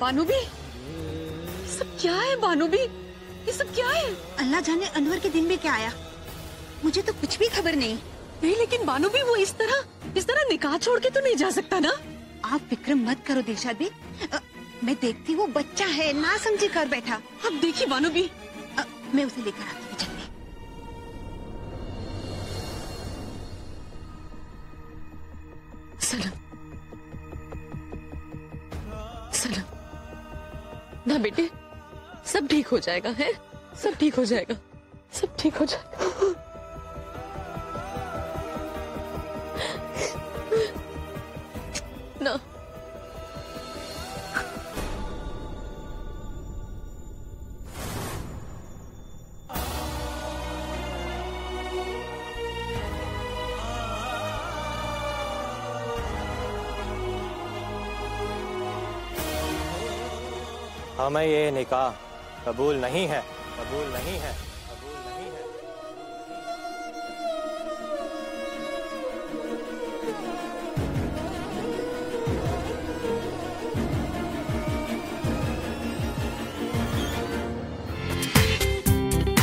बानूबी, ये सब क्या है बानूबी? ये सब क्या है? अल्लाह जाने अनवर के दिन में क्या आया, मुझे तो कुछ भी खबर नहीं। नहीं लेकिन बानूबी वो इस तरह निकाह छोड़ के तो नहीं जा सकता ना। आप फिक्र मत करो दिलशाद भी, मैं देखती वो बच्चा है, ना समझे कर बैठा। अब देखिए बानूबी, मैं उसे लेकर आती हूँ, जल्दी। सनम, सनम, ना बेटे, सब ठीक हो जाएगा, है? सब ठीक हो जाएगा, सब ठीक हो जाएगा। ना हमें ये निकाह कबूल नहीं है, कबूल नहीं है, कबूल नहीं है।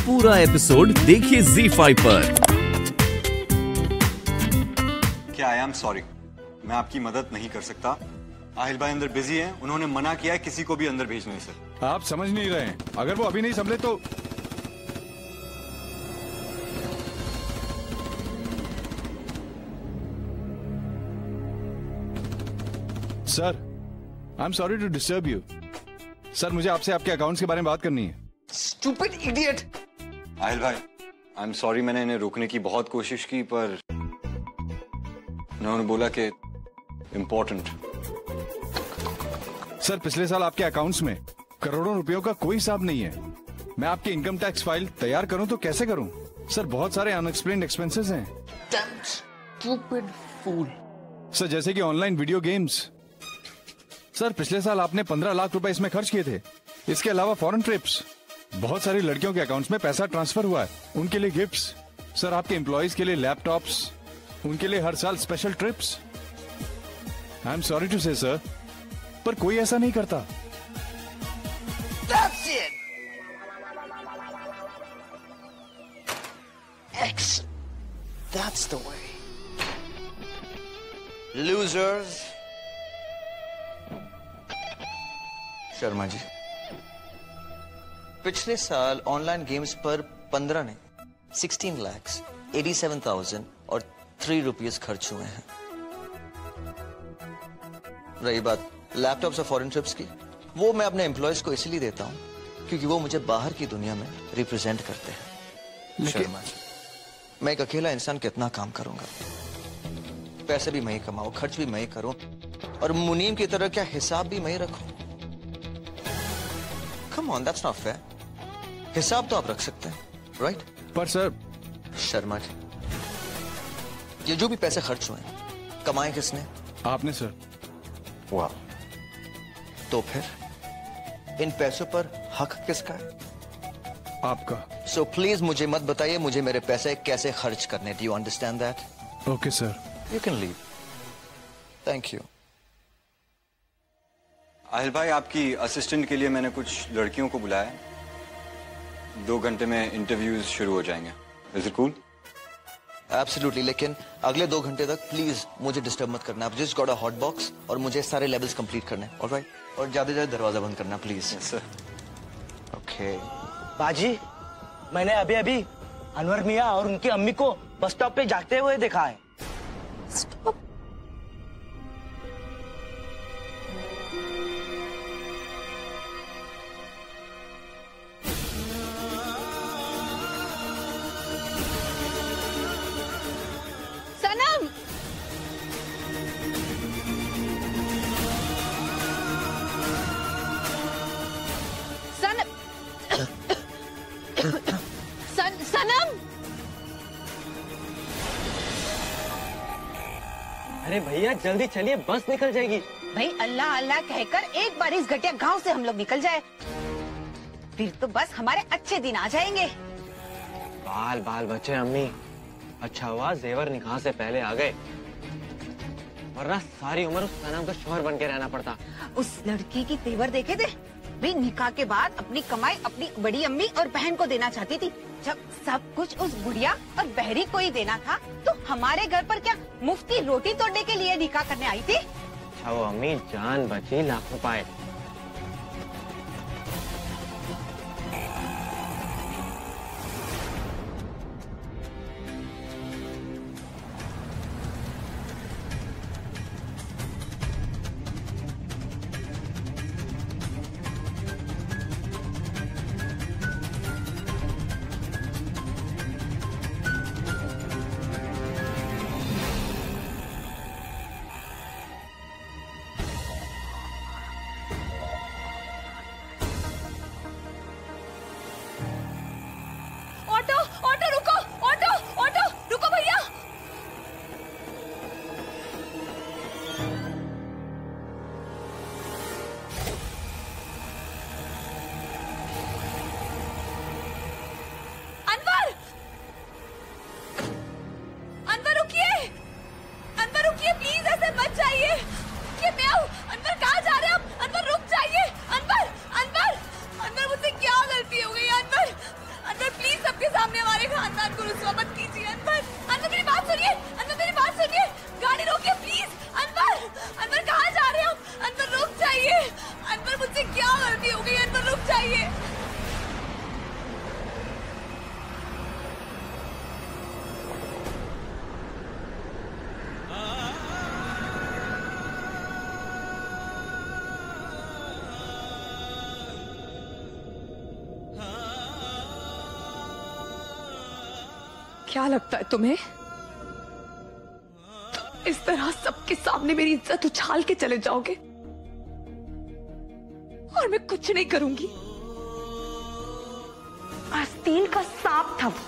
पूरा एपिसोड देखिए ZEE5 पर। क्या आई एम सॉरी, मैं आपकी मदद नहीं कर सकता। आहिल भाई अंदर बिजी हैं, उन्होंने मना किया है किसी को भी अंदर भेजने से। आप समझ नहीं रहे हैं, अगर वो अभी नहीं संभले तो sir, I am sorry to disturb you. Sir, मुझे आपसे आपके अकाउंट्स के बारे में बात करनी है। Stupid idiot. आहिल भाई, आई एम सॉरी, मैंने इन्हें रोकने की बहुत कोशिश की पर उन्होंने बोला कि इम्पोर्टेंट। सर, पिछले साल आपके अकाउंट्स में करोड़ों रुपयों का कोई हिसाब नहीं है। मैं आपकी इनकम टैक्स फाइल तैयार करूं तो कैसे करूं? सर, बहुत सारे अनएक्सप्लेन्ड एक्सपेंसेस हैं। स्टूपिड फूल। सर, जैसे कि ऑनलाइन वीडियो गेम्स। सर, पिछले साल आपने 15 लाख रुपए इसमें खर्च किए थे। इसके अलावा फॉरेन ट्रिप्स। बहुत सारी लड़कियों के अकाउंट्स में पैसा ट्रांसफर हुआ है, उनके लिए गिफ्ट्स। सर, आपके एम्प्लॉइज के लिए लैपटॉप्स, उनके लिए हर साल special trips. I am sorry to say sir, पर कोई ऐसा नहीं करता। That's it. X. That's the way. Losers. Sharma ji, पिछले साल ऑनलाइन गेम्स पर 15 ने 16 lakhs 87,000 और 3 रुपीस खर्च हुए हैं। रही बात लैपटॉप्स और फॉरेन ट्रिप्स की, वो मैं अपने एम्प्लॉयज को इसलिए देता हूं क्योंकि वो मुझे बाहर की दुनिया में रिप्रेजेंट करते हैं। शर्मा जी, मैं एक अकेला इंसान कितना काम करूंगा? पैसे भी मैं ही कमाऊं, खर्च भी मैं ही करूं, और मुनीम की तरह क्या हिसाब भी मैं ही रखूं? Come on, that's not fair. हिसाब तो आप रख सकते हैं, राइट? पर सर, शर्मा जी, ये जो भी पैसे खर्च हुए हैं, कमाए किसने? आपने सर। वाह। तो फिर इन पैसों पर हक किसका है? आपका। सो प्लीज मुझे मत बताइए मुझे मेरे पैसे कैसे खर्च करने। Do you understand that? Okay sir. You can leave. Thank you. Aahil भाई, आपकी असिस्टेंट के लिए मैंने कुछ लड़कियों को बुलाया है। 2 घंटे में इंटरव्यूज शुरू हो जाएंगे। Is it cool? एब्सोल्युटली, लेकिन अगले 2 घंटे तक प्लीज मुझे डिस्टर्ब मत करना। आप just got a hot box और मुझे सारे लेवल्स कंप्लीट करने हैं, ऑलराइट? और ज्यादा दरवाजा बंद करना प्लीज। सर। ओके। बाजी, मैंने अभी अभी अनवर मियां और उनकी अम्मी को बस स्टॉप पे जाते हुए देखा है। स्टॉप। सनम, सनम। अरे भैया जल्दी चलिए, बस निकल जाएगी। भाई अल्लाह अल्लाह कहकर एक बार इस घटिया गांव से हम लोग निकल जाए, फिर तो बस हमारे अच्छे दिन आ जाएंगे। बाल बाल बच्चे अम्मी, अच्छा हुआ जेवर निकाह से पहले आ गए। वरना सारी उम्र उस सनम का शौहर बन के रहना पड़ता। उस लड़की की तेवर देखे थे, भी निकाह के बाद अपनी कमाई अपनी बड़ी अम्मी और बहन को देना चाहती थी। जब सब कुछ उस बुढ़िया और बहरी को ही देना था तो हमारे घर पर क्या मुफ्ती रोटी तोड़ने के लिए निकाह करने आई थी? अच्छा वो अम्मी जान बची लाखों पाए। क्या लगता है तुम्हें तुम इस तरह सबके सामने मेरी इज्जत उछाल के चले जाओगे और मैं कुछ नहीं करूंगी? आस्तीन का सांप था वो।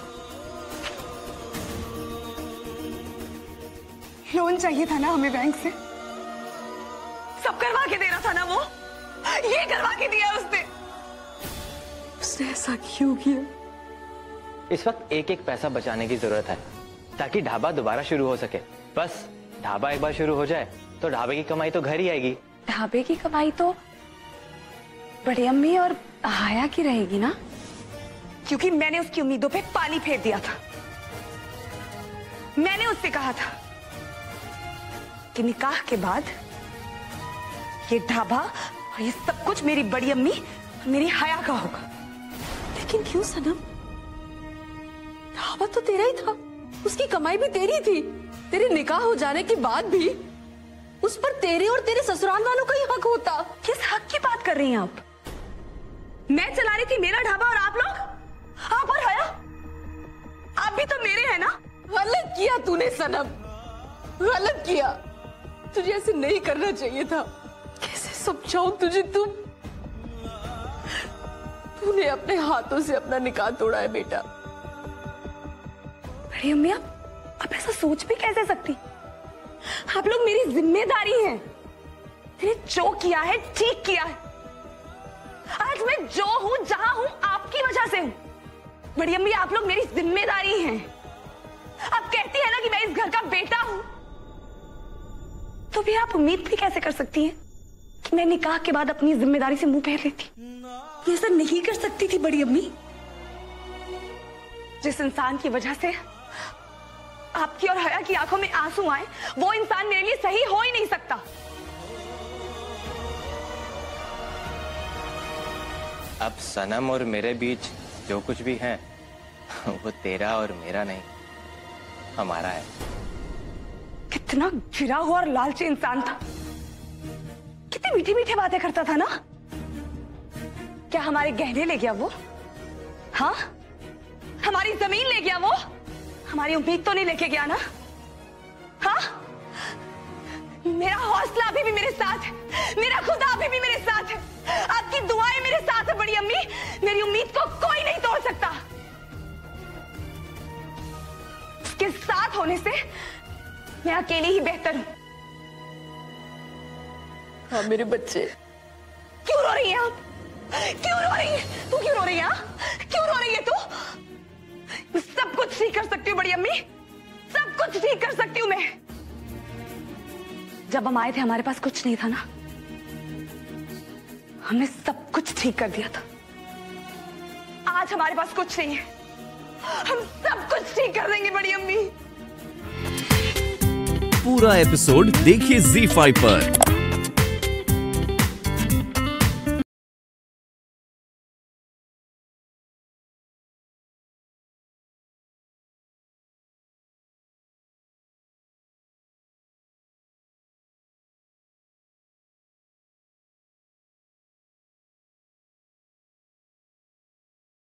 लोन चाहिए था ना हमें बैंक से, सब करवा के दे रहा था ना वो, ये करवा के दिया उसने ऐसा क्यों किया? इस वक्त एक एक पैसा बचाने की जरूरत है ताकि ढाबा दोबारा शुरू हो सके। बस ढाबा एक बार शुरू हो जाए तो ढाबे की कमाई तो घर ही आएगी। ढाबे की कमाई तो बड़ी अम्मी और हाया की रहेगी ना, क्योंकि मैंने उसकी उम्मीदों पे पानी फेर दिया था। मैंने उससे कहा था कि निकाह के बाद ये ढाबा और ये सब कुछ मेरी बड़ी अम्मी और मेरी हाया का होगा। लेकिन क्यों सनम? ढाबा तो तेरा ही था, उसकी कमाई भी तेरी थी। तेरे निकाह हो जाने के बाद भी उस पर तेरे और तेरे ससुराल वालों का ही हक होता। किस हक की बात कर रही हैं आप? मैं चला रही थी मेरा ढाबा और आप लोग, आप और हाया, आप भी तो मेरे हैं ना। गलत किया तूने सनम, गलत किया। तुझे ऐसे नहीं करना चाहिए था। कैसे समझाऊं तुझे? तूने अपने हाथों से अपना निकाह तोड़ा है बेटा। बड़ी अम्मी आप ऐसा सोच भी कैसे सकती? आप लोग मेरी जिम्मेदारी हैं। मैंने जो किया है ठीक किया है। आज मैं जो हूं जहां हूं आपकी वजह से हूं। बड़ी अम्मी आप लोग मेरी जिम्मेदारी हैं। आप कहती है ना कि मैं इस घर का बेटा हूं, तो भी आप उम्मीद भी कैसे कर सकती हैं कि मैं निकाह के बाद अपनी जिम्मेदारी से मुंह फेर लेती? ये ऐसा नहीं कर सकती थी बड़ी अम्मी। जिस इंसान की वजह से आपकी और हया की आंखों में आंसू आए, वो इंसान मेरे लिए सही हो ही नहीं सकता। अब सनम और मेरे बीच जो कुछ भी है वो तेरा और मेरा नहीं, हमारा है। कितना गिरा हुआ और लालची इंसान था, कितनी मीठी मीठी बातें करता था ना। क्या हमारे गहने ले गया वो? हाँ, हमारी जमीन ले गया वो? हमारी उम्मीद तो नहीं लेके गया ना? हाँ, मेरा हौसला अभी भी मेरे साथ है, मेरा खुदा अभी भी मेरे साथ है, आपकी दुआएं मेरे साथ है बड़ी अम्मी। मेरी उम्मीद को कोई नहीं तोड़ सकता। उसके साथ होने से मैं अकेली ही बेहतर हूं। हाँ मेरे बच्चे। क्यों रो रही हैं आप? क्यों रो रही है? तू क्यों रो रही है? क्यों रो रही है तू? सब कुछ ठीक कर सकती हूँ बड़ी अम्मी, सब कुछ ठीक कर सकती हूँ मैं। जब हम आए थे हमारे पास कुछ नहीं था ना, हमने सब कुछ ठीक कर दिया था। आज हमारे पास कुछ नहीं है, हम सब कुछ ठीक कर देंगे बड़ी अम्मी। पूरा एपिसोड देखिए ZEE5 पर।